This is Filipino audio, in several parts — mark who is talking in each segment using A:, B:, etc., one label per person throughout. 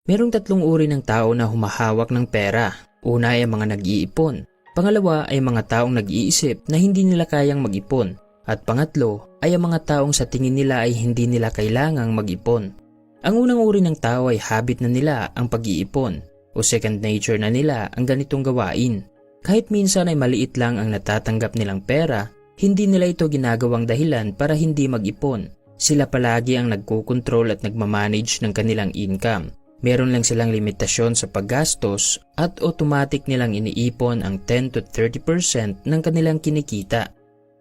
A: Merong tatlong uri ng tao na humahawak ng pera. Una ay ang mga nag-iipon. Pangalawa ay mga taong nag-iisip na hindi nila kayang mag-ipon. At pangatlo ay ang mga taong sa tingin nila ay hindi nila kailangang mag-ipon. Ang unang uri ng tao ay habit na nila ang pag-iipon o second nature na nila ang ganitong gawain. Kahit minsan ay maliit lang ang natatanggap nilang pera, hindi nila ito ginagawang dahilan para hindi mag-ipon. Sila palagi ang nagkukontrol at nagmamanage ng kanilang income. Meron lang silang limitasyon sa paggastos at automatic nilang iniipon ang 10 to 30% ng kanilang kinikita.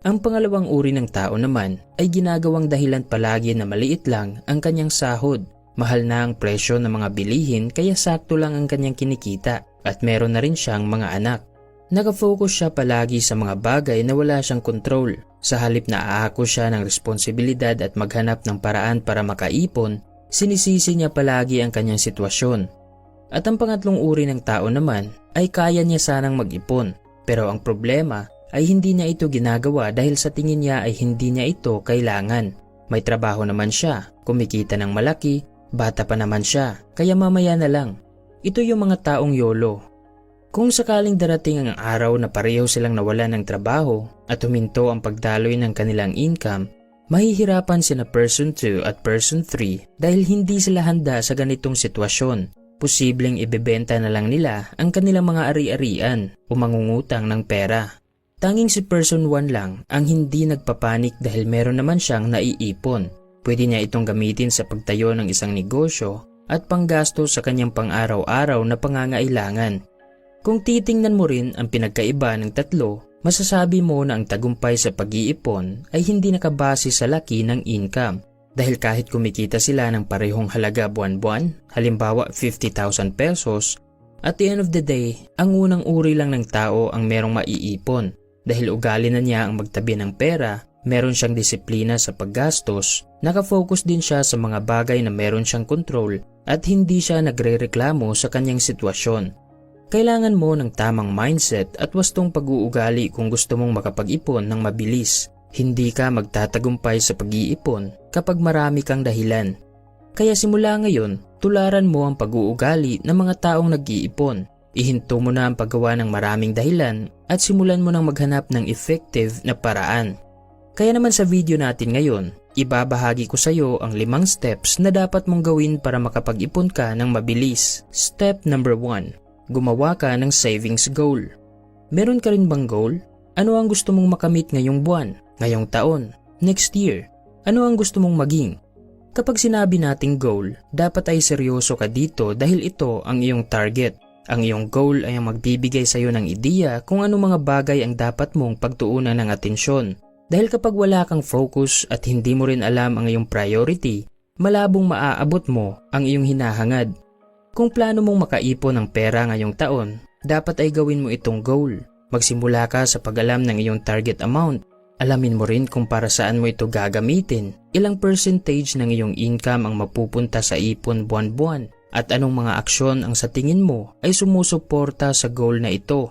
A: Ang pangalawang uri ng tao naman ay ginagawang dahilan palagi na maliit lang ang kanyang sahod. Mahal na ang presyo ng mga bilihin kaya sakto lang ang kanyang kinikita at meron na rin siyang mga anak. Nakafocus siya palagi sa mga bagay na wala siyang control. Sa halip na aako siya ng responsibilidad at maghanap ng paraan para makaipon, sinisisi niya palagi ang kanyang sitwasyon. At ang pangatlong uri ng tao naman ay kaya niya sanang mag-ipon. Pero ang problema ay hindi niya ito ginagawa dahil sa tingin niya ay hindi niya ito kailangan. May trabaho naman siya, kumikita ng malaki, bata pa naman siya, kaya mamaya na lang. Ito yung mga taong YOLO. Kung sakaling darating ang araw na pareho silang nawalan ng trabaho at huminto ang pagdaloy ng kanilang income, mahihirapan sina person 2 at person 3 dahil hindi sila handa sa ganitong sitwasyon. Posibleng ibebenta na lang nila ang kanilang mga ari-arian o mangungutang ng pera. Tanging si person 1 lang ang hindi nagpapanik dahil meron naman siyang naiipon. Pwede niya itong gamitin sa pagtayo ng isang negosyo at panggasto sa kanyang pang-araw-araw na pangangailangan. Kung titingnan mo rin ang pinagkaiba ng tatlo, masasabi mo na ang tagumpay sa pag-iipon ay hindi nakabase sa laki ng income. Dahil kahit kumikita sila ng parehong halaga buwan-buwan, halimbawa 50,000 pesos, at the end of the day, ang unang uri lang ng tao ang merong maiipon. Dahil ugali na niya ang magtabi ng pera, meron siyang disiplina sa paggastos, nakafocus din siya sa mga bagay na meron siyang control at hindi siya nagre-reklamo sa kanyang sitwasyon. Kailangan mo ng tamang mindset at wastong pag-uugali kung gusto mong makapag-ipon ng mabilis. Hindi ka magtatagumpay sa pag-iipon kapag marami kang dahilan. Kaya simula ngayon, tularan mo ang pag-uugali ng mga taong nag-iipon. Ihinto mo na ang paggawa ng maraming dahilan at simulan mo nang maghanap ng effective na paraan. Kaya naman sa video natin ngayon, ibabahagi ko sa iyo ang 5 steps na dapat mong gawin para makapag-ipon ka ng mabilis. Step number 1. Gumawa ka ng savings goal. Meron ka rin bang goal? Ano ang gusto mong makamit ngayong buwan, ngayong taon, next year? Ano ang gusto mong maging? Kapag sinabi nating goal, dapat ay seryoso ka dito dahil ito ang iyong target. Ang iyong goal ay ang magbibigay sa iyo ng ideya kung ano mga bagay ang dapat mong pagtuunan ng atensyon. Dahil kapag wala kang focus at hindi mo rin alam ang iyong priority, malabong maaabot mo ang iyong hinahangad. Kung plano mong makaipon ng pera ngayong taon, dapat ay gawin mo itong goal. Magsimula ka sa pag-alam ng iyong target amount. Alamin mo rin kung para saan mo ito gagamitin, ilang percentage ng iyong income ang mapupunta sa ipon buwan-buwan, at anong mga aksyon ang sa tingin mo ay sumusuporta sa goal na ito.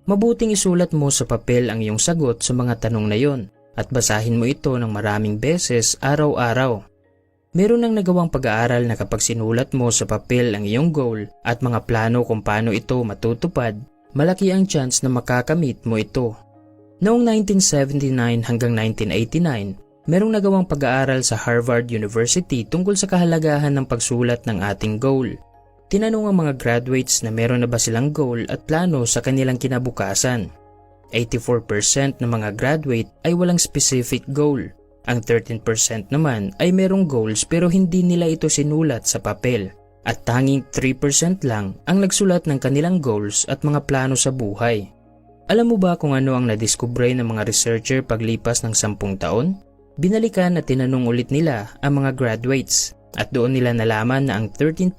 A: Mabuting isulat mo sa papel ang iyong sagot sa mga tanong na yon at basahin mo ito ng maraming beses araw-araw. Meron nang nagawang pag-aaral na kapag sinulat mo sa papel ang iyong goal at mga plano kung paano ito matutupad, malaki ang chance na makakamit mo ito. Noong 1979 hanggang 1989, merong nagawang pag-aaral sa Harvard University tungkol sa kahalagahan ng pagsulat ng ating goal. Tinanong ang mga graduates na meron na ba silang goal at plano sa kanilang kinabukasan. 84% ng mga graduate ay walang specific goal. Ang 13% naman ay merong goals pero hindi nila ito sinulat sa papel. At tanging 3% lang ang nagsulat ng kanilang goals at mga plano sa buhay. Alam mo ba kung ano ang nadiskubre ng mga researcher paglipas ng 10 taon? Binalikan at tinanong ulit nila ang mga graduates. At doon nila nalaman na ang 13%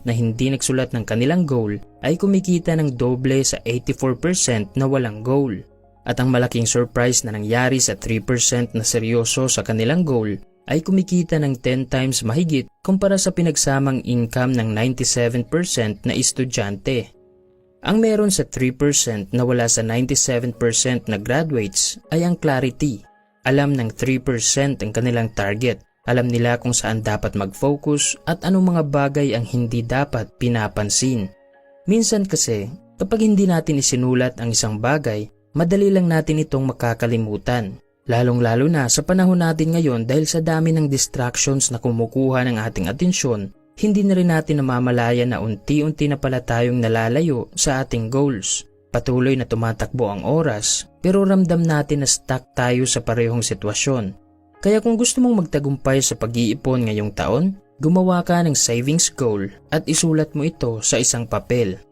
A: na hindi nagsulat ng kanilang goal ay kumikita ng doble sa 84% na walang goal. At ang malaking surprise na nangyari sa 3% na seryoso sa kanilang goal ay kumikita ng 10 times mahigit kumpara sa pinagsamang income ng 97% na estudyante. Ang meron sa 3% na wala sa 97% na graduates ay ang clarity. Alam ng 3% ang kanilang target Alam nila kung saan dapat mag-focus at anong mga bagay ang hindi dapat pinapansin. Minsan kasi, kapag hindi natin isinulat ang isang bagay, madali lang natin itong makakalimutan. Lalong-lalo na sa panahon natin ngayon dahil sa dami ng distractions na kumukuha ng ating atensyon, hindi na rin natin namamalayan na unti-unti na pala tayong nalalayo sa ating goals. Patuloy na tumatakbo ang oras, pero ramdam natin na stuck tayo sa parehong sitwasyon. Kaya kung gusto mong magtagumpay sa pag-iipon ngayong taon, gumawa ka ng savings goal at isulat mo ito sa isang papel.